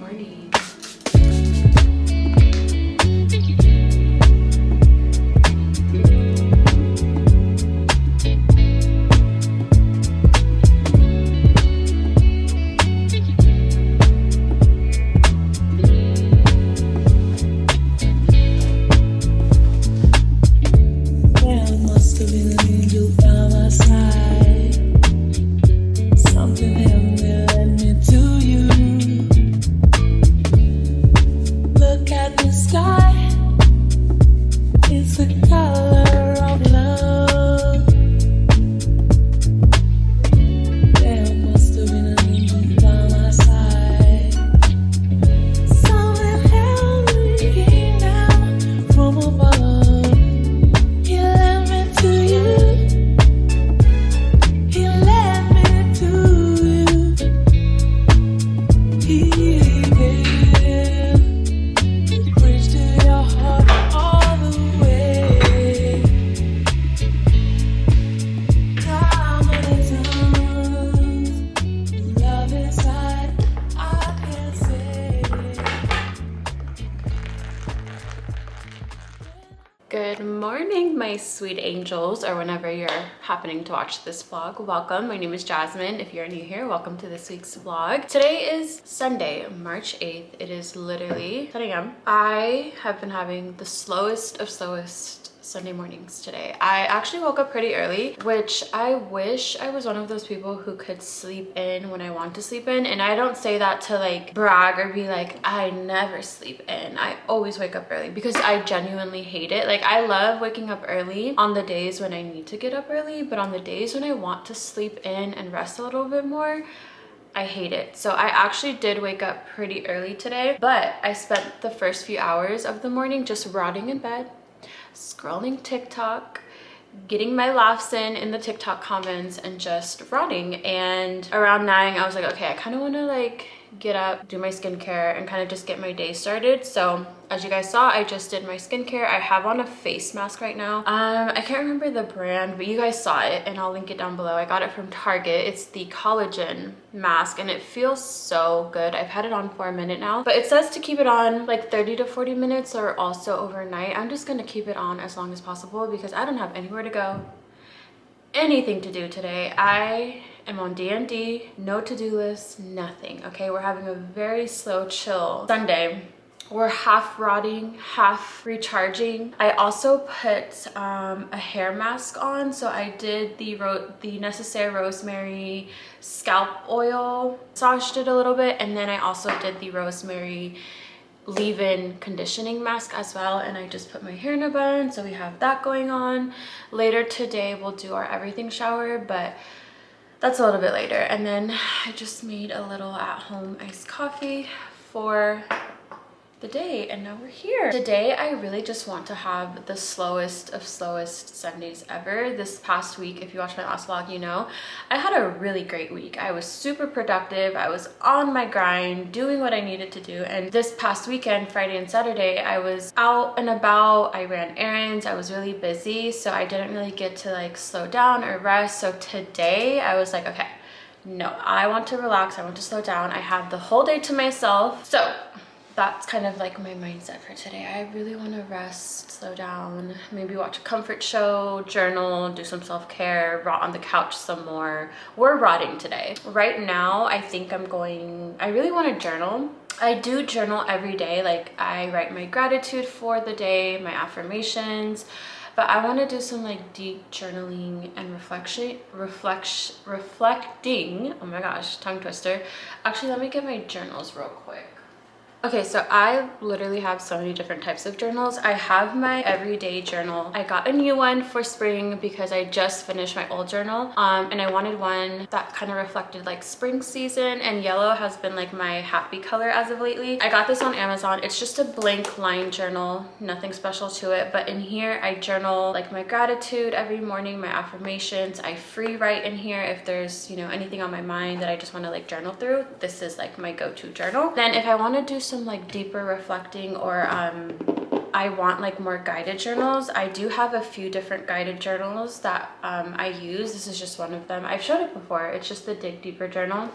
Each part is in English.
morning. Good morning, my sweet angels, or whenever you're happening to watch this vlog. Welcome. My name is Jasmine. If you're new here, welcome to this week's vlog. Today is Sunday, March 8th. It is literally 10 a.m. I have been having the slowest of slowest Sunday mornings today. I actually woke up pretty early, which I wish I was one of those people who could sleep in when I want to sleep in. And I don't say that to like brag or be like, I never sleep in. I always wake up early because I genuinely hate it. Like, I love waking up early on the days when I need to get up early, but on the days when I want to sleep in and rest a little bit more, I hate it. So I actually did wake up pretty early today, but I spent the first few hours of the morning just rotting in bed, scrolling TikTok, getting my laughs in the TikTok comments, and just rotting. And around 9 I was like, okay, I kind of want to like get up, do my skincare, and kind of just get my day started. So as you guys saw, I just did my skincare. I have on a face mask right now. I can't remember the brand, but you guys saw it and I'll link it down below. I got it from Target. It's the collagen mask and it feels so good. I've had it on for a minute now, but it says to keep it on like 30 to 40 minutes or also overnight. I'm just gonna keep it on as long as possible because I don't have anywhere to go, anything to do today. I am on D&D, no to-do list, nothing. Okay, we're having a very slow, chill Sunday. We're half rotting, half recharging. I also put a hair mask on. So I did the Necessaire Rosemary scalp oil, massaged it a little bit, and then I also did the Rosemary leave-in conditioning mask as well, and I just put my hair in a bun, so we have that going on. Later today we'll do our everything shower, but that's a little bit later. And then I just made a little at-home iced coffee for the day, and now we're here. Today I really just want to have the slowest of slowest Sundays ever. This past week, if you watched my last vlog, you know I had a really great week. I was super productive. I was on my grind doing what I needed to do, and this past weekend, Friday and Saturday, I was out and about. I ran errands. I was really busy, so I didn't really get to like slow down or rest. So today I was like, okay, no, I want to relax. I want to slow down. I have the whole day to myself. So that's kind of like my mindset for today. I really want to rest, slow down, maybe watch a comfort show, journal, do some self-care, rot on the couch some more. We're rotting today. Right now, I think I really want to journal. I do journal every day. Like, I write my gratitude for the day, my affirmations, but I want to do some like deep journaling and reflecting. Oh my gosh, tongue twister. Actually, let me get my journals real quick. Okay, so I literally have so many different types of journals. I have my everyday journal. I got a new one for spring because I just finished my old journal, and I wanted one that kind of reflected like spring season, and yellow has been like my happy color as of lately. I got this on Amazon. It's just a blank line journal, nothing special to it, but in here I journal like my gratitude every morning, my affirmations. I free write in here if there's, you know, anything on my mind that I just want to like journal through. This is like my go-to journal. Then if I want to do some like deeper reflecting, or I want like more guided journals, I do have a few different guided journals that I use. This is just one of them. I've showed it before. It's just the Dig Deeper journal.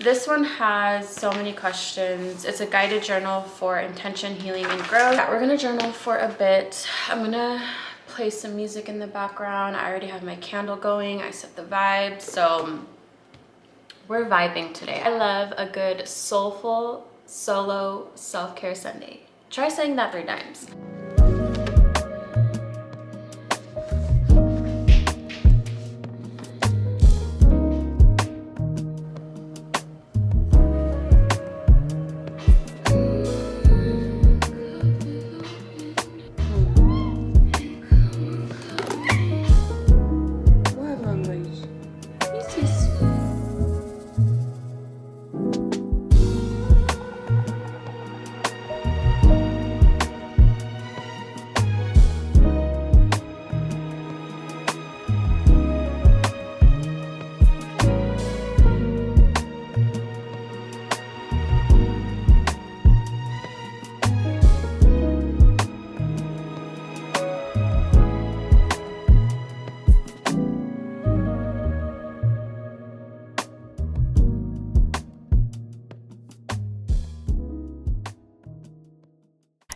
This one has so many questions. It's a guided journal for intention, healing, and growth. Yeah, we're gonna journal for a bit. I'm gonna play some music in the background. I already have my candle going. I set the vibe, so we're vibing today. I love a good soulful solo self-care Sunday. Try saying that 3 times.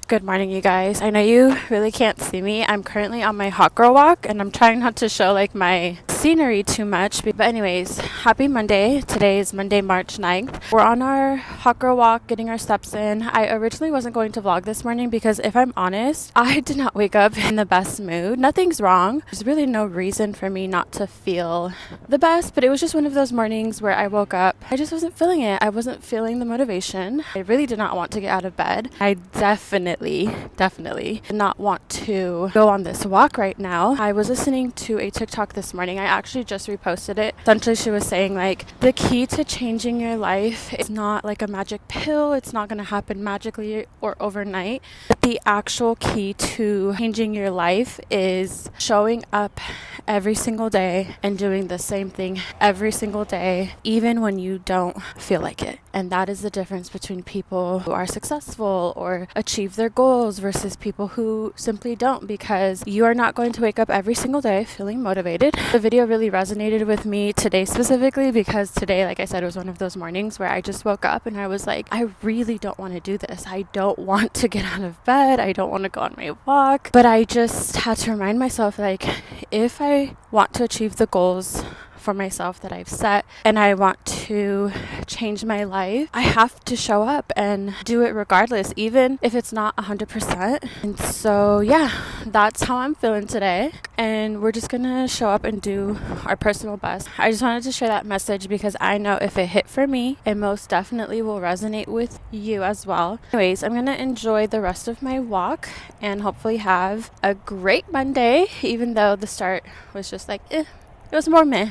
Good morning, you guys. I know you really can't see me. I'm currently on my hot girl walk and I'm trying not to show like my scenery too much. But anyways, happy Monday. Today is Monday, March 9th. We're on our hot girl walk, getting our steps in. I originally wasn't going to vlog this morning because if I'm honest, I did not wake up in the best mood. Nothing's wrong. There's really no reason for me not to feel the best, but it was just one of those mornings where I woke up. I just wasn't feeling it. I wasn't feeling the motivation. I really did not want to get out of bed. I definitely did not want to go on this walk right now. I was listening to a TikTok this morning. I actually just reposted it. Essentially, she was saying like the key to changing your life is not like a magic pill. It's not going to happen magically or overnight. But the actual key to changing your life is showing up every single day and doing the same thing every single day, even when you don't feel like it. And that is the difference between people who are successful or achieve their goals versus people who simply don't, because you are not going to wake up every single day feeling motivated. The video really resonated with me today specifically because today, like I said, was one of those mornings where I just woke up and I was like, I really don't want to do this. I don't want to get out of bed. I don't want to go on my walk. But I just had to remind myself, like, if I want to achieve the goals for myself that I've set and I want to change my life, I have to show up and do it regardless, even if it's not 100%. And so yeah, that's how I'm feeling today, and we're just gonna show up and do our personal best. I just wanted to share that message because I know if it hit for me, it most definitely will resonate with you as well. Anyways, I'm gonna enjoy the rest of my walk and hopefully have a great Monday, even though the start was just like it was more meh.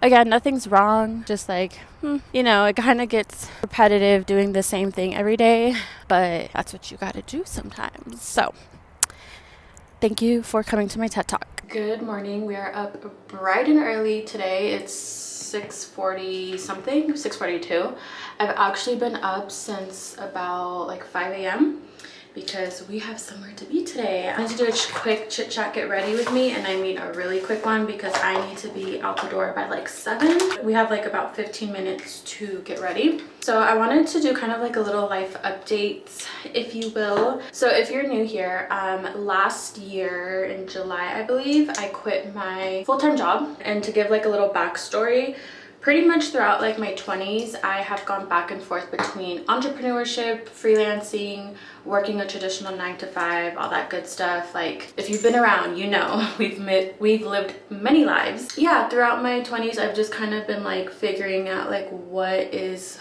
Again, nothing's wrong, just like, it kind of gets repetitive doing the same thing every day, but that's what you got to do sometimes. So, thank you for coming to my TED Talk. Good morning. We are up bright and early today. It's 6:40 something, 6:42. I've actually been up since about like 5 a.m. because we have somewhere to be today. I need to do a quick chit chat, get ready with me, and I mean a really quick one because I need to be out the door by like 7. We have like about 15 minutes to get ready. So I wanted to do kind of like a little life update, if you will. So if you're new here, last year in July, I believe, I quit my full-time job. And to give like a little backstory, pretty much throughout like my 20s, I have gone back and forth between entrepreneurship, freelancing, working a traditional 9-to-5, all that good stuff. Like if you've been around, you know, we've lived many lives. Yeah, throughout my 20s, I've just kind of been like figuring out like what is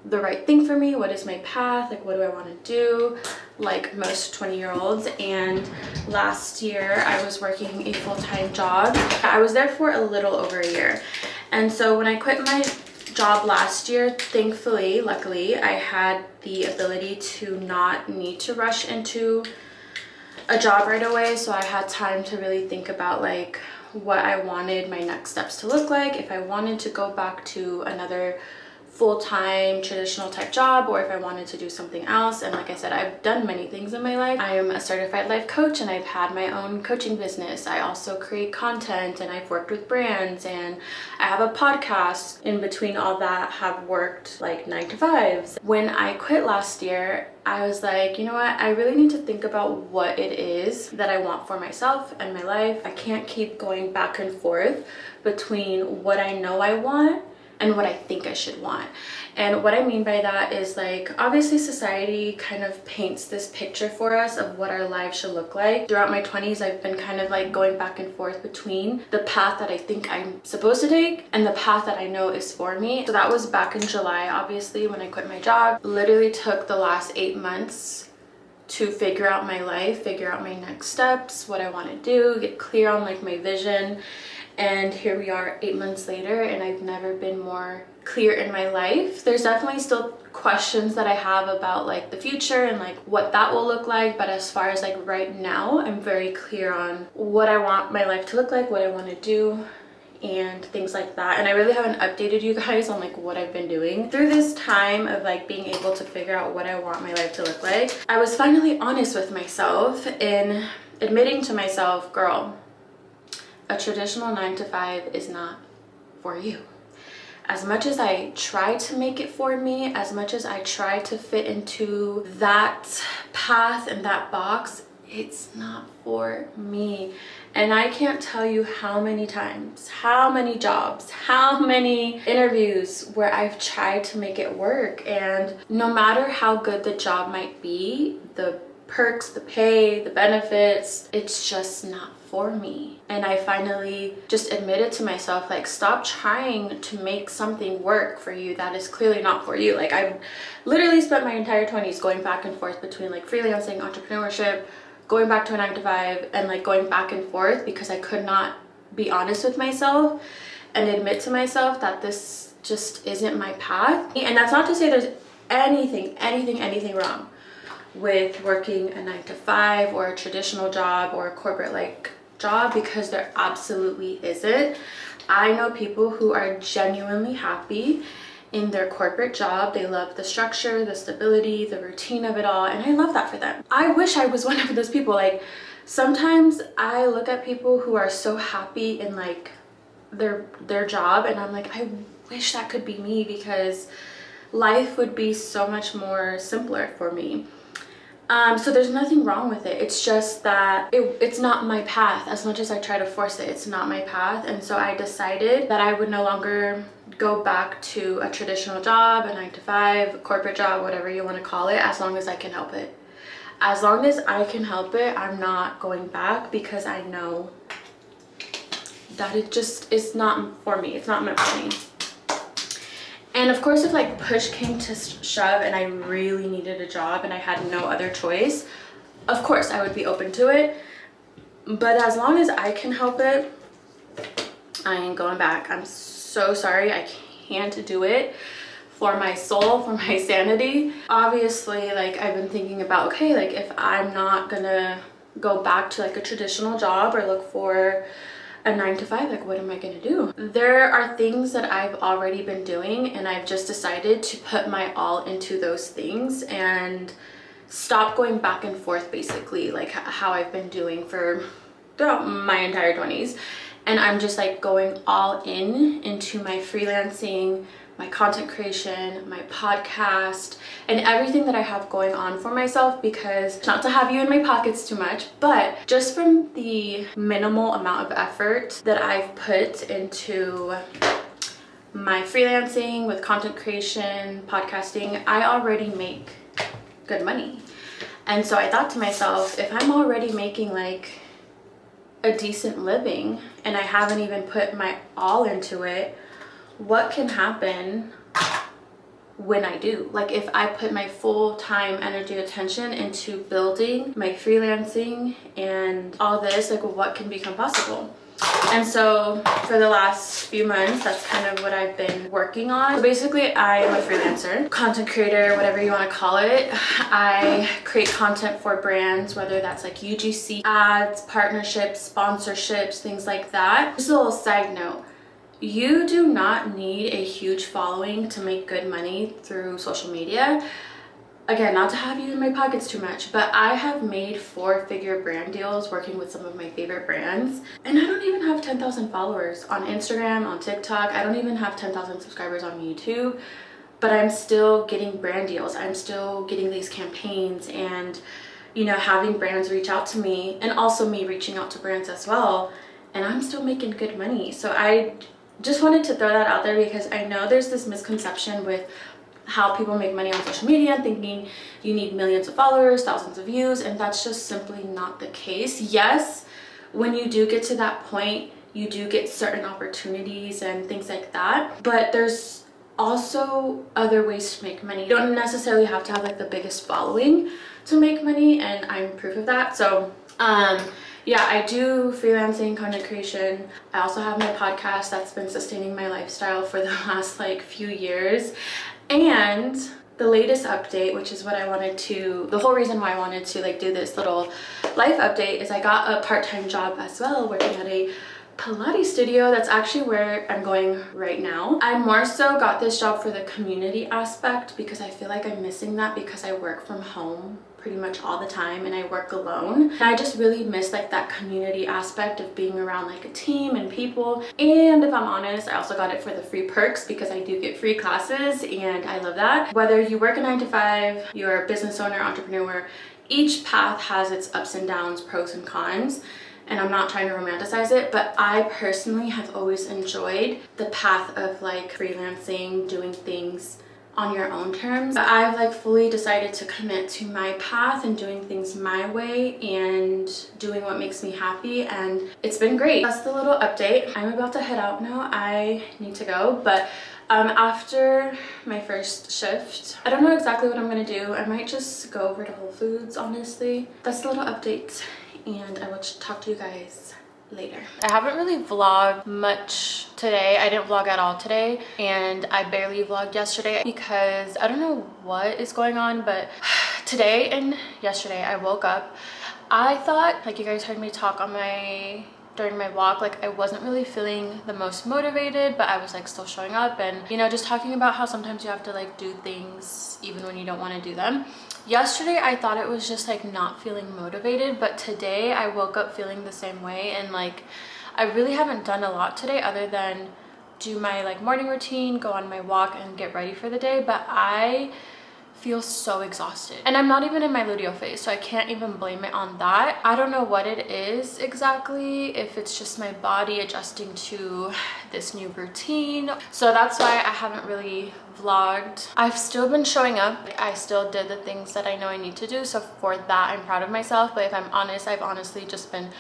the right thing for me, what is my path, like what do I want to do, like most 20-year-olds. And last year I was working a full-time job. I was there for a little over a year. And so when I quit my job last year, thankfully, luckily, I had the ability to not need to rush into a job right away. So I had time to really think about like what I wanted my next steps to look like, if I wanted to go back to another full-time traditional type job or if I wanted to do something else. And like I said, I've done many things in my life. I am a certified life coach and I've had my own coaching business. I also create content and I've worked with brands and I have a podcast. In between all that, have worked like 9 to 5s. When I quit last year, I was like, you know what, I really need to think about what it is that I want for myself and my life. I can't keep going back and forth between what I know I want and what I think I should want. And what I mean by that is, like, obviously society kind of paints this picture for us of what our lives should look like. Throughout my 20s, I've been kind of like going back and forth between the path that I think I'm supposed to take and the path that I know is for me. So that was back in July, obviously, when I quit my job. Literally took the last 8 months to figure out my life, figure out my next steps, what I want to do, get clear on like my vision. And here we are 8 months later and I've never been more clear in my life. There's definitely still questions that I have about like the future and like what that will look like, but as far as like right now, I'm very clear on what I want my life to look like, what I want to do, and things like that. And I really haven't updated you guys on like what I've been doing through this time of like being able to figure out what I want my life to look like. I was finally honest with myself in admitting to myself, girl, a traditional 9 to 5 is not for you. As much as I try to make it for me, as much as I try to fit into that path and that box, it's not for me. And I can't tell you how many times, how many jobs, how many interviews where I've tried to make it work. And no matter how good the job might be, the perks, the pay, the benefits, it's just not for me. And I finally just admitted to myself, like, stop trying to make something work for you that is clearly not for you. Like, I've literally spent my entire 20s going back and forth between like freelancing, entrepreneurship, going back to a 9 to 5, and like going back and forth because I could not be honest with myself and admit to myself that this just isn't my path. And that's not to say there's anything wrong with working a 9 to 5 or a traditional job or a corporate like job, because there absolutely isn't. I know people who are genuinely happy in their corporate job. They love the structure, the stability, the routine of it all, and I love that for them. I wish I was one of those people. Like, sometimes I look at people who are so happy in like their job and I'm like, I wish that could be me, because life would be so much more simpler for me. So there's nothing wrong with it. It's just that it's not my path. As much as I try to force it, it's not my path. And so I decided that I would no longer go back to a traditional job, a 9 to 5, a corporate job, whatever you want to call it, as long as I can help it. As long as I can help it, I'm not going back, because I know that it just is not for me. It's not meant for me. And of course, if like push came to shove and I really needed a job and I had no other choice, of course I would be open to it. But as long as I can help it, I ain't going back. I'm so sorry, I can't do it for my soul, for my sanity. Obviously, like, I've been thinking about, okay, like, if I'm not gonna go back to like a traditional job or look for a 9 to 5, like, what am I gonna do? There are things that I've already been doing, and I've just decided to put my all into those things and stop going back and forth, basically, like how I've been doing throughout my entire 20s. And I'm just like going all into my freelancing, my content creation, my podcast, and everything that I have going on for myself, because not to have you in my pockets too much, but just from the minimal amount of effort that I've put into my freelancing with content creation, podcasting, I already make good money. And so I thought to myself, if I'm already making like a decent living and I haven't even put my all into it, what can happen when I do? Like, if I put my full-time energy, attention into building my freelancing and all this, like, what can become possible? And so for the last few months, that's kind of what I've been working on. So basically, I am a freelancer, content creator, whatever you want to call it. I create content for brands, whether that's like UGC ads, partnerships, sponsorships, things like that. Just a little side note. You do not need a huge following to make good money through social media. Again, not to have you in my pockets too much, but I have made 4-figure brand deals working with some of my favorite brands. And I don't even have 10,000 followers on Instagram, on TikTok. I don't even have 10,000 subscribers on YouTube, but I'm still getting brand deals. I'm still getting these campaigns and, you know, having brands reach out to me, and also me reaching out to brands as well. And I'm still making good money. So I just wanted to throw that out there because I know there's this misconception with how people make money on social media, thinking you need millions of followers, thousands of views, and that's just simply not the case. Yes, when you do get to that point, you do get certain opportunities and things like that, but there's also other ways to make money. You don't necessarily have to have like the biggest following to make money, and I'm proof of that. So yeah, I do freelancing, content creation. I also have my podcast that's been sustaining my lifestyle for the last like few years. And the latest update, which is what I wanted to, the whole reason why I wanted to like do this little life update, is I got a part-time job as well working at a Pilates studio. That's actually where I'm going right now. I more so got this job for the community aspect because I feel like I'm missing that because I work from home pretty much all the time and I work alone. And I just really miss like that community aspect of being around like a team and people. And if I'm honest, I also got it for the free perks because I do get free classes and I love that. Whether you work a 9-to-5, you're a business owner, entrepreneur, each path has its ups and downs, pros and cons. And I'm not trying to romanticize it, but I personally have always enjoyed the path of like freelancing, doing things on your own terms. I've like fully decided to commit to my path and doing things my way and doing what makes me happy, and it's been great. That's the little update. I'm about to head out now. I need to go, but after my first shift, I don't know exactly what I'm gonna do. I might just go over to Whole Foods, honestly. That's the little update, and I will talk to you guys later. I haven't really vlogged much today. I didn't vlog at all today, and I barely vlogged yesterday because I don't know what is going on, but today and yesterday I woke up. I thought, like you guys heard me talk on during my walk, like I wasn't really feeling the most motivated, but I was like still showing up and, you know, just talking about how sometimes you have to like do things even when you don't want to do them. Yesterday I thought it was just like not feeling motivated, but today I woke up feeling the same way, and like I really haven't done a lot today other than do my like morning routine, go on my walk and get ready for the day, but I feel so exhausted and I'm not even in my luteal phase, so I can't even blame it on that. I don't know what it is exactly, if it's just my body adjusting to this new routine, so that's why I haven't really vlogged. I've still been showing up. I still did the things that I know I need to do, so for that I'm proud of myself. But if I'm honest, I've honestly just been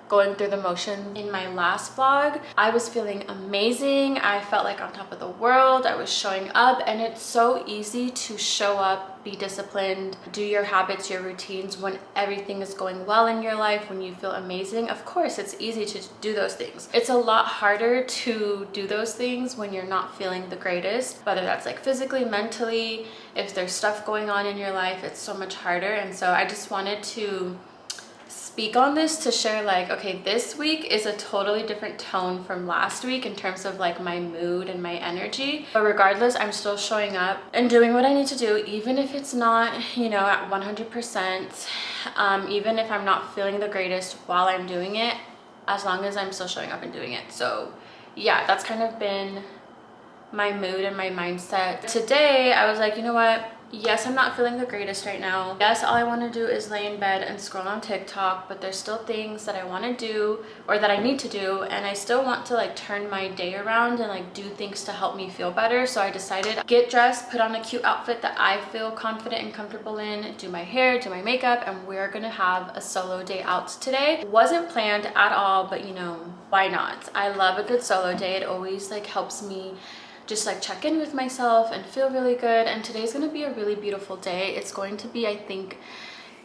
going through the motion. In my last vlog, I was feeling amazing. I felt like on top of the world. I was showing up, and it's so easy to show up, be disciplined, do your habits, your routines when everything is going well in your life, when you feel amazing. Of course, it's easy to do those things. It's a lot harder to do those things when you're not feeling the greatest, whether that's like physically, mentally, if there's stuff going on in your life, it's so much harder. And so I just wanted to speak on this to share like, okay, this week is a totally different tone from last week in terms of like my mood and my energy, but regardless, I'm still showing up and doing what I need to do, even if it's not, you know, at 100%, even if I'm not feeling the greatest while I'm doing it, as long as I'm still showing up and doing it. So yeah, that's kind of been my mood and my mindset. Today I was like, you know what, yes, I'm not feeling the greatest right now. Yes, all I want to do is lay in bed and scroll on TikTok, but there's still things that I want to do or that I need to do, and I still want to like turn my day around and like do things to help me feel better. So I decided get dressed, put on a cute outfit that I feel confident and comfortable in, do my hair, do my makeup, and we're gonna have a solo day out today. It wasn't planned at all, but you know, why not? I love a good solo day. It always like helps me just like check in with myself and feel really good. And today's gonna be a really beautiful day. It's going to be, I think,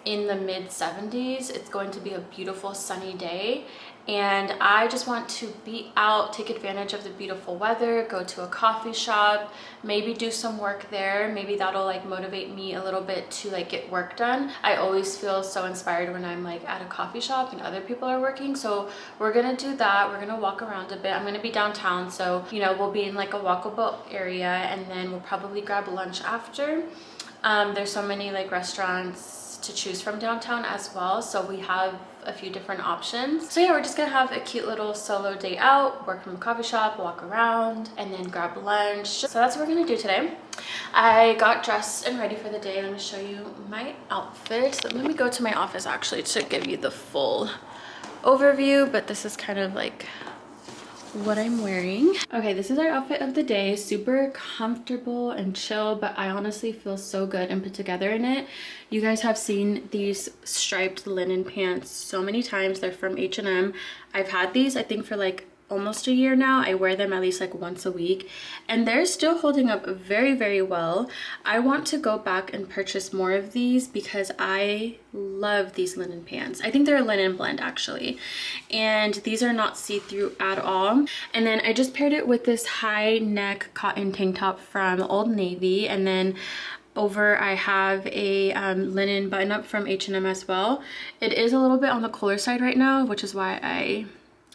in the mid 70s. It's going to be a beautiful sunny day, and I just want to be out, take advantage of the beautiful weather, go to a coffee shop, maybe do some work there. Maybe that'll like motivate me a little bit to like get work done. I always feel so inspired when I'm like at a coffee shop and other people are working. So we're gonna do that. We're gonna walk around a bit. I'm gonna be downtown, so you know, we'll be in like a walkable area, and then we'll probably grab lunch after. There's so many like restaurants to choose from downtown as well, so we have a few different options. So yeah, we're just gonna have a cute little solo day out, work from a coffee shop, walk around, and then grab lunch. So that's what we're gonna do today. I got dressed and ready for the day. Let me show you my outfit. So let me go to my office actually to give you the full overview, but this is kind of like what I'm wearing. Okay, this is our outfit of the day. Super comfortable and chill, but I honestly feel so good and put together in it. You guys have seen these striped linen pants so many times. They're from H&M. I've had these I think for like almost a year now. I wear them at least like once a week, and they're still holding up very, very well. I want to go back and purchase more of these because I love these linen pants. I think they're a linen blend actually, and these are not see-through at all. And then I just paired it with this high neck cotton tank top from Old Navy, and then over I have a linen button up from H&M as well. It is a little bit on the cooler side right now, which is why I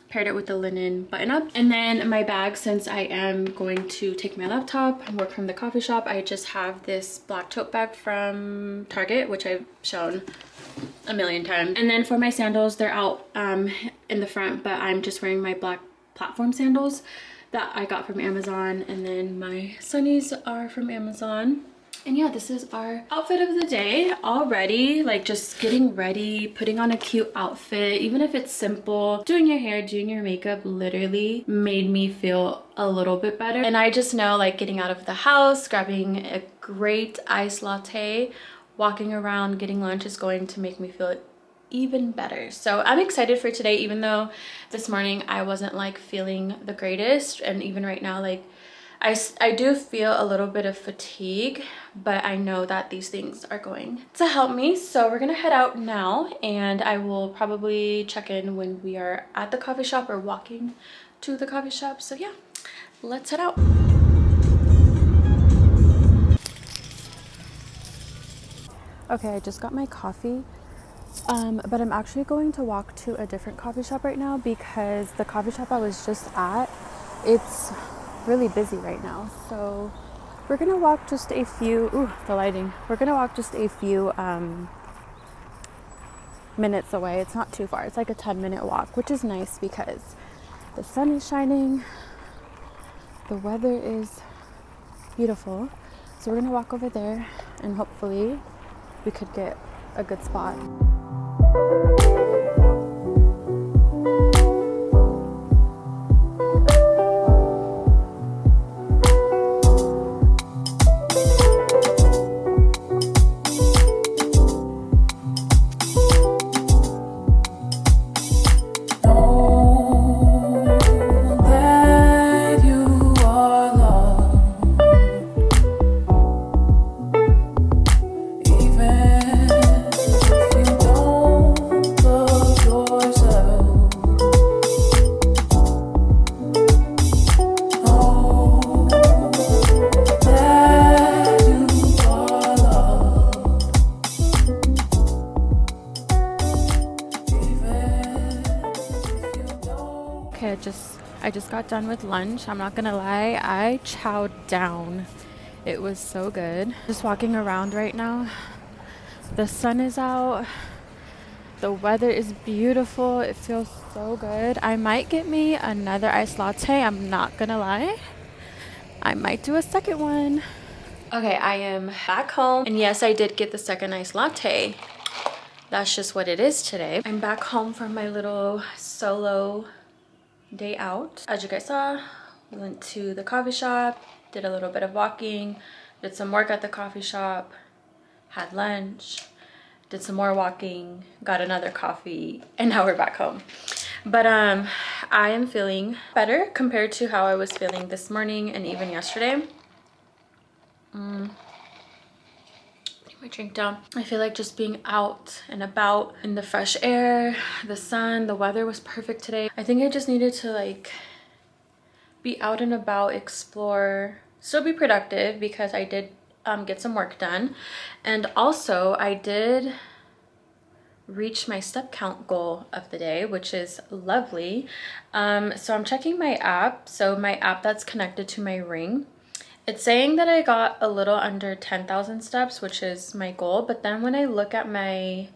paired it with the linen button up. And then my bag, since I am going to take my laptop and work from the coffee shop, I just have this black tote bag from Target, which I've shown a million times. And then for my sandals, they're out in the front, but I'm just wearing my black platform sandals that I got from Amazon. And then my sunnies are from Amazon. And yeah, this is our outfit of the day already. Like just getting ready, putting on a cute outfit, even if it's simple. Doing your hair, doing your makeup literally made me feel a little bit better. And I just know like getting out of the house, grabbing a great iced latte, walking around, getting lunch is going to make me feel even better. So I'm excited for today, even though this morning I wasn't like feeling the greatest. And even right now, like I do feel a little bit of fatigue, but I know that these things are going to help me. So we're gonna head out now, and I will probably check in when we are at the coffee shop or walking to the coffee shop. So yeah, let's head out. Okay, I just got my coffee, but I'm actually going to walk to a different coffee shop right now because the coffee shop I was just at, it's really busy right now. So we're gonna walk just a few the lighting, we're gonna walk just a few minutes away. It's not too far. It's like a 10-minute walk, which is nice because the sun is shining, the weather is beautiful. So we're gonna walk over there and hopefully we could get a good spot. I just got done with lunch. I'm not gonna lie, I chowed down. It was so good. Just walking around right now. The sun is out. The weather is beautiful. It feels so good. I might get me another iced latte. I'm not gonna lie. I might do a second one. Okay, I am back home. And yes, I did get the second iced latte. That's just what it is today. I'm back home from my little solo day out. As you guys saw, we went to the coffee shop, did a little bit of walking, did some work at the coffee shop, had lunch, did some more walking, got another coffee, and now we're back home. But I am feeling better compared to how I was feeling this morning and even yesterday. What am I drink down. I feel like just being out and about in the fresh air, the sun, the weather was perfect today. I think I just needed to like be out and about, explore, still be productive because I did get some work done. And also I did reach my step count goal of the day, which is lovely. So I'm checking my app. So my app that's connected to my Ring, it's saying that I got a little under 10,000 steps, which is my goal. But then when I look at my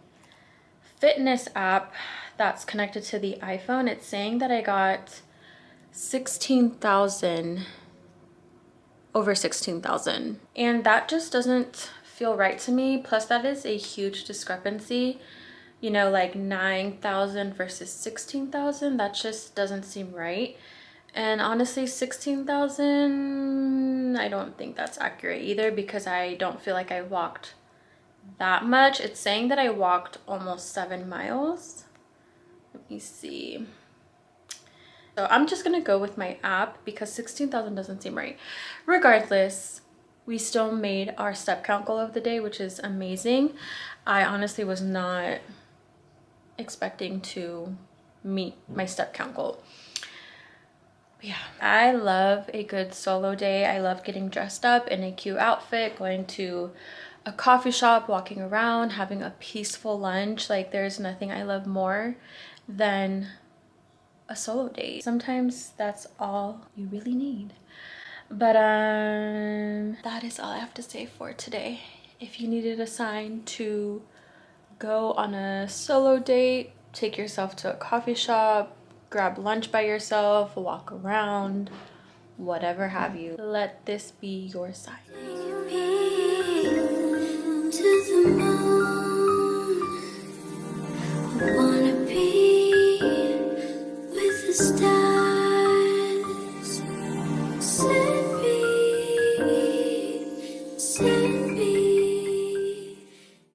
fitness app that's connected to the iPhone, it's saying that I got 16,000, over 16,000. And that just doesn't feel right to me. Plus that is a huge discrepancy. You know, like 9,000 versus 16,000, that just doesn't seem right. And honestly, 16,000, I don't think that's accurate either because I don't feel like I walked that much. It's saying that I walked almost 7 miles. Let me see. So I'm just gonna go with my app because 16,000 doesn't seem right. Regardless, we still made our step count goal of the day, which is amazing. I honestly was not expecting to meet my step count goal. But yeah, I love a good solo day. I love getting dressed up in a cute outfit, going to a coffee shop, walking around, having a peaceful lunch. Like there's nothing I love more than a solo date. Sometimes that's all you really need. But that is all I have to say for today. If you needed a sign to go on a solo date, take yourself to a coffee shop, grab lunch by yourself, walk around, whatever have you, let this be your sign.